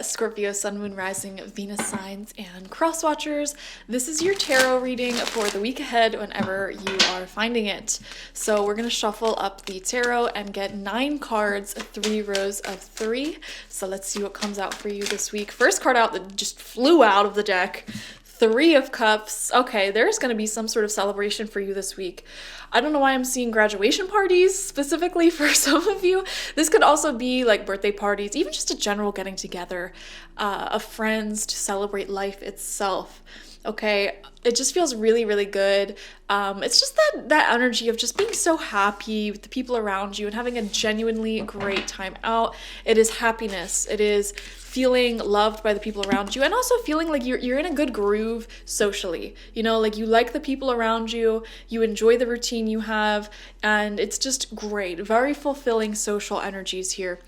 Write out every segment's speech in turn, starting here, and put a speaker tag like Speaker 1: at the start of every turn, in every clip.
Speaker 1: Scorpio, Sun, Moon, Rising, Venus signs, and cross watchers. This is your tarot reading for the week ahead whenever you are finding it. So we're going to shuffle up the tarot and get 9 cards, 3 rows of 3. So let's see what comes out for you this week. First card out that just flew out of the deck. 3 of Cups. Okay, there's going to be some sort of celebration for you this week. I don't know why I'm seeing graduation parties specifically for some of you. This could also be like birthday parties, even just a general getting together of friends to celebrate life itself. Okay, it just feels really, really good. It's just that energy of just being so happy with the people around you and having a genuinely great time out. It is happiness. It is feeling loved by the people around you and also feeling like you're in a good groove socially. You know, like you like the people around you, you enjoy the routine you have, and it's just great. Very fulfilling social energies here.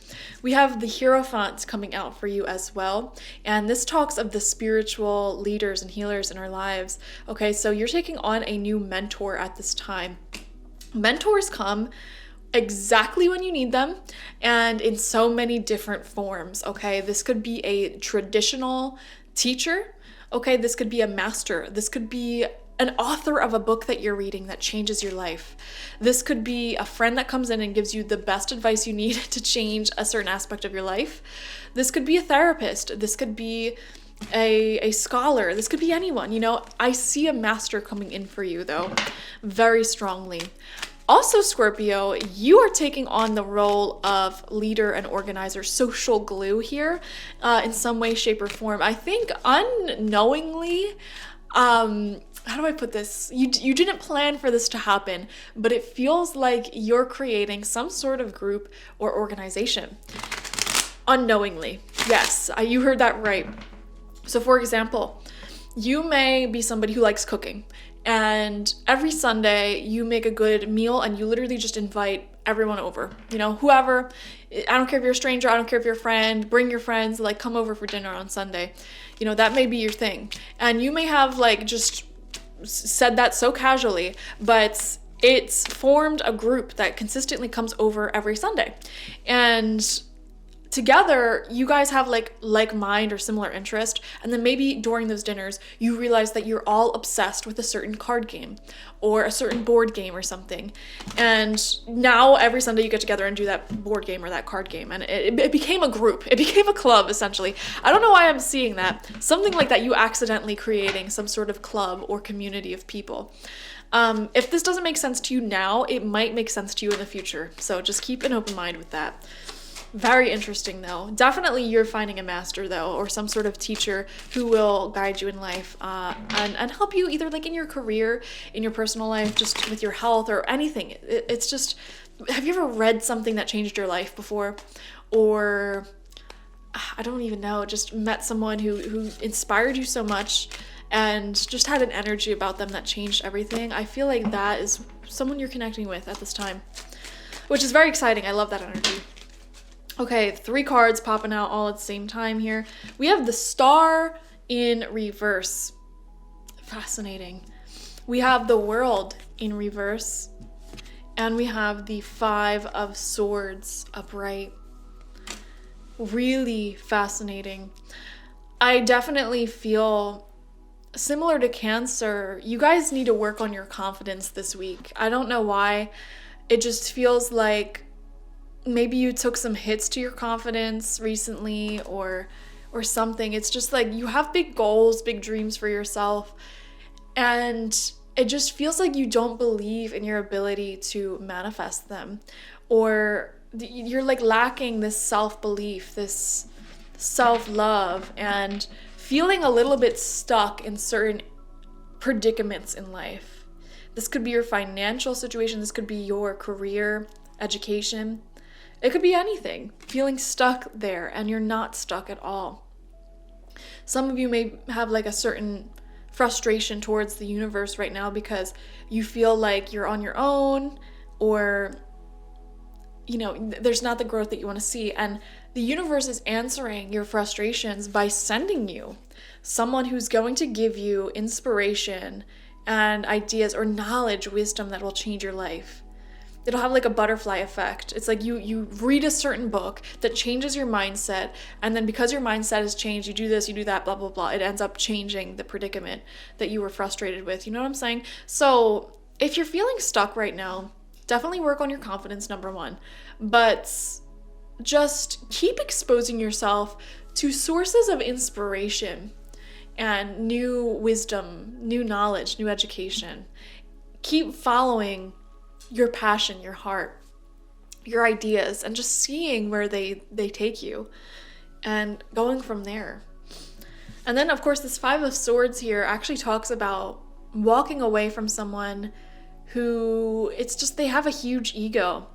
Speaker 1: We have the Hierophant coming out for you as well, and this talks of the spiritual leaders and healers in our lives. Okay, so you're taking on a new mentor at this time. Mentors come exactly when you need them and in so many different forms. Okay, this could be a traditional teacher. Okay, this could be a master. This could be an author of a book that you're reading that changes your life. This could be a friend that comes in and gives you the best advice you need to change a certain aspect of your life. This could be a therapist. This could be a scholar. This could be anyone. You know, I see a master coming in for you though, very strongly. Also, Scorpio, you are taking on the role of leader and organizer, social glue here in some way, shape, or form. I think unknowingly, how do I put this? You didn't plan for this to happen, but it feels like you're creating some sort of group or organization. Unknowingly. Yes, you heard that right. So for example, you may be somebody who likes cooking, and every Sunday you make a good meal and you literally just invite everyone over, you know, whoever. I don't care if you're a stranger, I don't care if you're a friend, bring your friends, like come over for dinner on Sunday. You know, that may be your thing. And you may have like just said that so casually, but it's formed a group that consistently comes over every Sunday. And together, you guys have like mind or similar interest, and then maybe during those dinners, you realize that you're all obsessed with a certain card game or a certain board game or something. And now every Sunday you get together and do that board game or that card game, and it became a group. It became a club, essentially. I don't know why I'm seeing that. Something like that, you accidentally creating some sort of club or community of people. If this doesn't make sense to you now, it might make sense to you in the future. So just keep an open mind with that. Very interesting though. Definitely you're finding a master though, or some sort of teacher who will guide you in life and help you either like in your career, in your personal life, just with your health or anything. It's just, have you ever read something that changed your life before? Or I don't even know, just met someone who inspired you so much and just had an energy about them that changed everything? I feel like that is someone you're connecting with at this time, which is very exciting. I love that energy. Okay, 3 cards popping out all at the same time here. We have the Star in reverse. Fascinating. We have the World in reverse. And we have the 5 of Swords upright. Really fascinating. I definitely feel similar to Cancer. You guys need to work on your confidence this week. I don't know why. It just feels like maybe you took some hits to your confidence recently or something. It's just like you have big goals, big dreams for yourself, and it just feels like you don't believe in your ability to manifest them, or you're like lacking this self-belief, this self-love, and feeling a little bit stuck in certain predicaments in life. This could be your financial situation, this could be your career, education. It could be anything, feeling stuck there, and you're not stuck at all. Some of you may have like a certain frustration towards the universe right now because you feel like you're on your own, or, you know, there's not the growth that you want to see. And the universe is answering your frustrations by sending you someone who's going to give you inspiration and ideas or knowledge, wisdom that will change your life. it'll have like a butterfly effect. It's like you read a certain book that changes your mindset, and then because your mindset has changed, you do this, you do that, blah, blah, blah. It ends up changing the predicament that you were frustrated with. You know what I'm saying? So if you're feeling stuck right now, definitely work on your confidence, number one. But just keep exposing yourself to sources of inspiration and new wisdom, new knowledge, new education. Keep following your passion, your heart, your ideas, and just seeing where they take you and going from there. And then, of course, this Five of Swords here actually talks about walking away from someone who, it's just, they have a huge ego.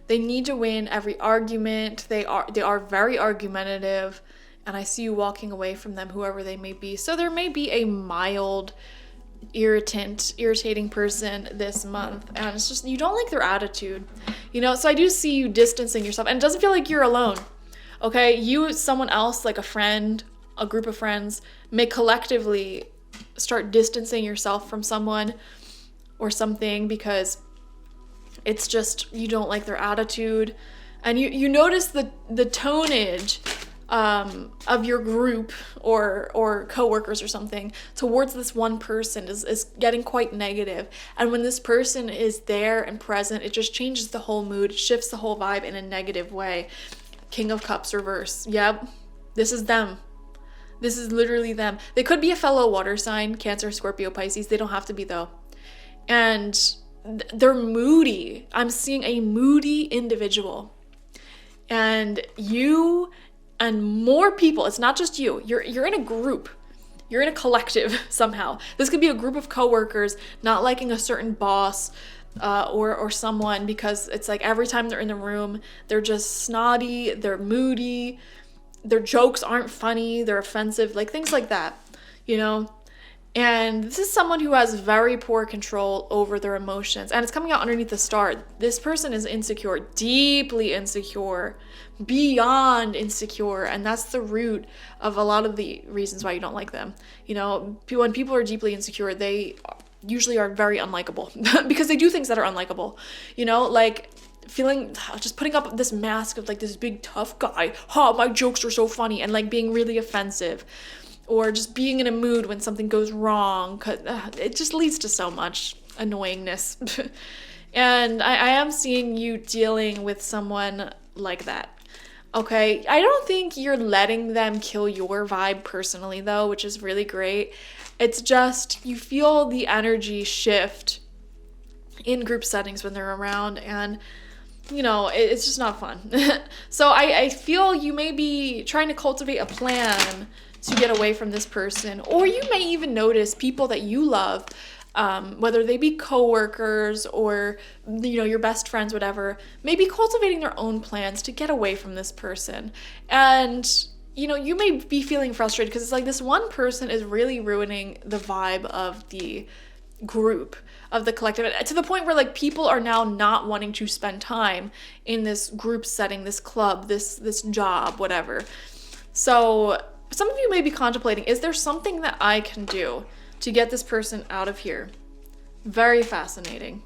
Speaker 1: They need to win every argument. They are very argumentative, and I see you walking away from them, whoever they may be. So there may be a mild irritating person this month, and it's just, you don't like their attitude, you know? So I do see you distancing yourself, and it doesn't feel like you're alone, okay? You, someone else, like a friend, a group of friends, may collectively start distancing yourself from someone or something because it's just, you don't like their attitude, and you notice the tonnage of your group or coworkers or something towards this one person is getting quite negative. And when this person is there and present, it just changes the whole mood, shifts the whole vibe in a negative way. King of Cups reverse. Yep, this is them. This is literally them. They could be a fellow water sign, Cancer, Scorpio, Pisces. They don't have to be, though. And they're moody. I'm seeing a moody individual. And you and more people, it's not just you. You're in a group. You're in a collective somehow. This could be a group of coworkers not liking a certain boss or someone, because it's like every time they're in the room, they're just snotty, they're moody, their jokes aren't funny, they're offensive, like things like that, you know? And this is someone who has very poor control over their emotions. And it's coming out underneath the star. This person is insecure, deeply insecure, beyond insecure. And that's the root of a lot of the reasons why you don't like them. You know, when people are deeply insecure, they usually are very unlikable because they do things that are unlikable. You know, like feeling, just putting up this mask of like this big tough guy. My jokes are so funny, and like being really offensive. Or just being in a mood when something goes wrong, 'cause it just leads to so much annoyingness. And I am seeing you dealing with someone like that. Okay, I don't think you're letting them kill your vibe personally, though, which is really great. It's just you feel the energy shift in group settings when they're around, and you know, it's just not fun. So I feel you may be trying to cultivate a plan to get away from this person, or you may even notice people that you love, whether they be coworkers or, you know, your best friends, whatever, maybe cultivating their own plans to get away from this person. And, you know, you may be feeling frustrated because it's like this one person is really ruining the vibe of the group, of the collective, to the point where like people are now not wanting to spend time in this group setting, this club, this job, whatever. So some of you may be contemplating, is there something that I can do to get this person out of here? Very fascinating.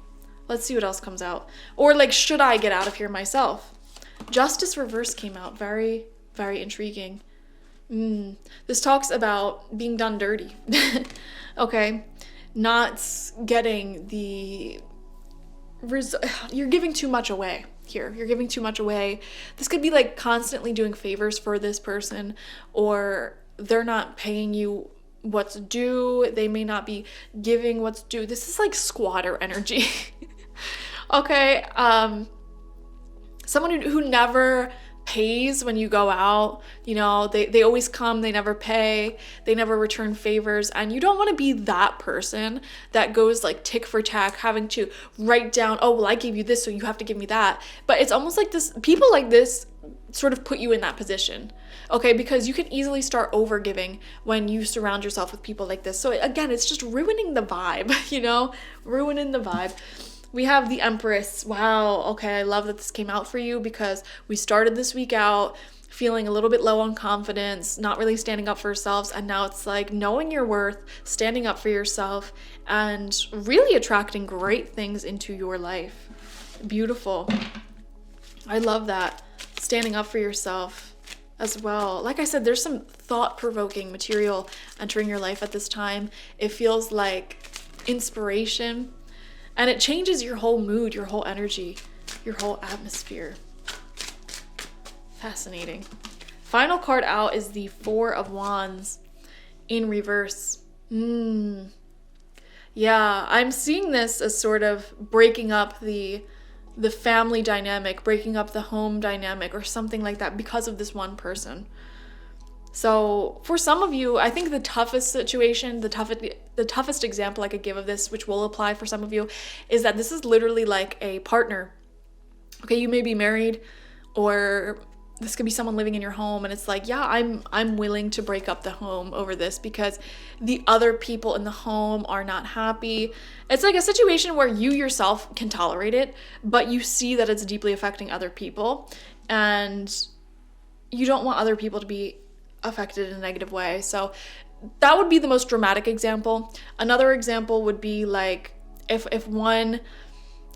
Speaker 1: Let's see what else comes out. Or like, should I get out of here myself? Justice reverse came out. Very, very intriguing. This talks about being done dirty. Okay. Not getting the... You're giving too much away. Here, you're giving too much away. This could be like constantly doing favors for this person, or they're not paying you what's due. They may not be giving what's due. This is like squatter energy. Okay, someone who never pays when you go out, you know, they always come, they never pay, they never return favors, and you don't want to be that person that goes like tick for tack, having to write down, oh well, I gave you this, so you have to give me that. But it's almost like this, people like this sort of put you in that position, okay, because you can easily start over giving when you surround yourself with people like this. So again, it's just ruining the vibe, you know, ruining the vibe. We have the Empress. Wow, okay, I love that this came out for you, because we started this week out feeling a little bit low on confidence, not really standing up for yourselves, and now it's like knowing your worth, standing up for yourself, and really attracting great things into your life. Beautiful. I love that. Standing up for yourself as well. Like I said, there's some thought-provoking material entering your life at this time. It feels like inspiration, and it changes your whole mood, your whole energy, your whole atmosphere. Fascinating. Final card out is the Four of Wands in reverse. Yeah, I'm seeing this as sort of breaking up the family dynamic, breaking up the home dynamic or something like that because of this one person. So for some of you, I think the toughest situation, the toughest example I could give of this, which will apply for some of you, is that this is literally like a partner. Okay, you may be married, or this could be someone living in your home, and it's like, yeah, I'm willing to break up the home over this because the other people in the home are not happy. It's like a situation where you yourself can tolerate it, but you see that it's deeply affecting other people, and you don't want other people to be affected in a negative way. So that would be the most dramatic example. Another example would be like if one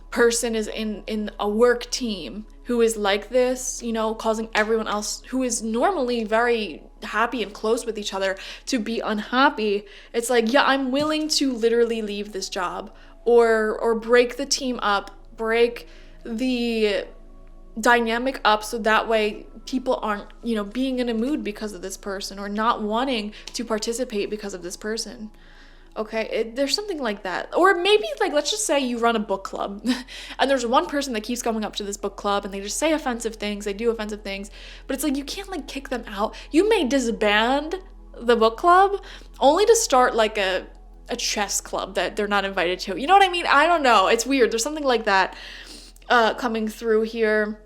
Speaker 1: person is in a work team who is like this, you know, causing everyone else who is normally very happy and close with each other to be unhappy. It's like, yeah, I'm willing to literally leave this job or break the team up, break the dynamic up so that way people aren't, you know, being in a mood because of this person or not wanting to participate because of this person. Okay, there's something like that. Or maybe, like, let's just say you run a book club and there's one person that keeps coming up to this book club and they just say offensive things, they do offensive things, but it's like you can't, like, kick them out. You may disband the book club only to start, like, a chess club that they're not invited to. You know what I mean? I don't know. It's weird. There's something like that coming through here.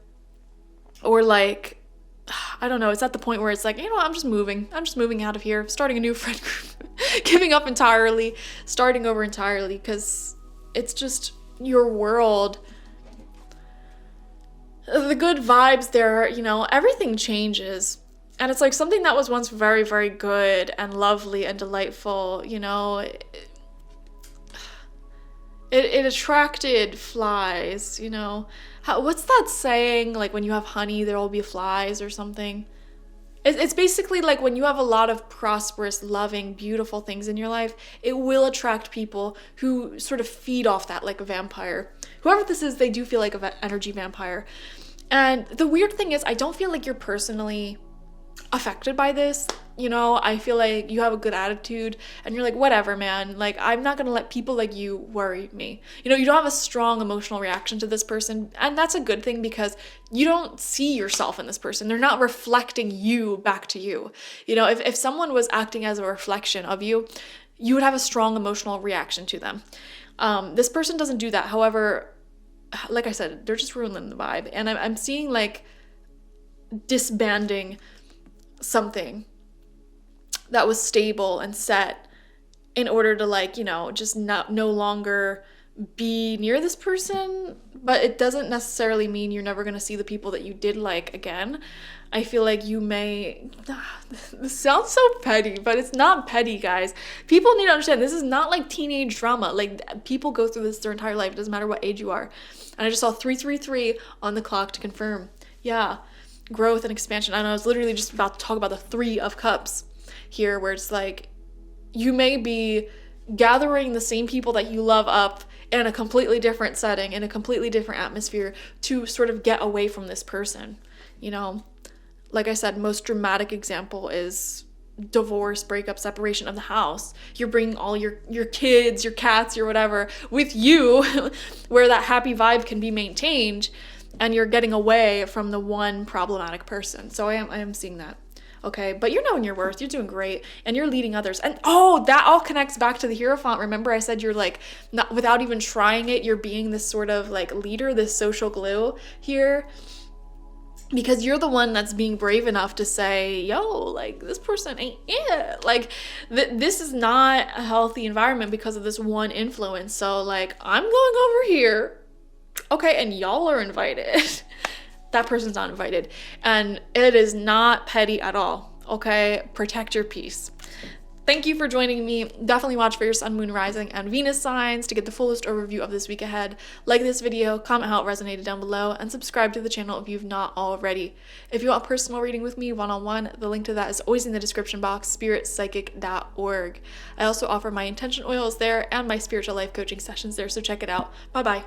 Speaker 1: Or, like, I don't know, it's at the point where it's like, you know what, I'm just moving out of here, starting a new friend group, giving up entirely, starting over entirely, because it's just your world. The good vibes there, you know, everything changes. And it's like something that was once very, very good and lovely and delightful, you know, it attracted flies, you know. What's that saying? Like, when you have honey, there will be flies or something. It's basically like when you have a lot of prosperous, loving, beautiful things in your life, it will attract people who sort of feed off that like a vampire. Whoever this is, they do feel like an energy vampire. And the weird thing is, I don't feel like you're personally affected by this. You know, I feel like you have a good attitude and you're like, whatever, man, like, I'm not gonna let people like you worry me. You know, you don't have a strong emotional reaction to this person, and that's a good thing because you don't see yourself in this person. They're not reflecting you back to you. You know, if someone was acting as a reflection of you, you would have a strong emotional reaction to them. This person doesn't do that. However, like I said, they're just ruining the vibe, and I'm seeing like disbanding something that was stable and set in order to, like, you know, just no longer be near this person. But it doesn't necessarily mean you're never going to see the people that you did like again. I feel like you may, this sounds so petty, but it's not petty, guys. People need to understand this is not like teenage drama. Like, people go through this their entire life. It doesn't matter what age you are. And I just saw 333 on the clock to confirm. Yeah, growth and expansion. I was literally just about to talk about the Three of Cups here, where it's like you may be gathering the same people that you love up in a completely different setting, in a completely different atmosphere, to sort of get away from this person. You know, like I said, most dramatic example is divorce, breakup, separation of the house. You're bringing all your kids, your cats, your whatever with you where that happy vibe can be maintained, and you're getting away from the one problematic person. So I am seeing that. Okay, but you're knowing your worth, you're doing great, and you're leading others. And that all connects back to the Hierophant. Remember I said you're like, not without even trying it, you're being this sort of like leader, this social glue here, because you're the one that's being brave enough to say, yo, like, this person ain't it. Like, this is not a healthy environment because of this one influence. So, like, I'm going over here. Okay, and y'all are invited. That person's not invited. And it is not petty at all. Okay, protect your peace. Thank you for joining me. Definitely watch for your sun, moon, rising, and Venus signs to get the fullest overview of this week ahead. Like this video, comment how it resonated down below, and subscribe to the channel if you've not already. If you want a personal reading with me one-on-one, the link to that is always in the description box, spiritpsychic.org. I also offer my intention oils there and my spiritual life coaching sessions there, so check it out. Bye-bye.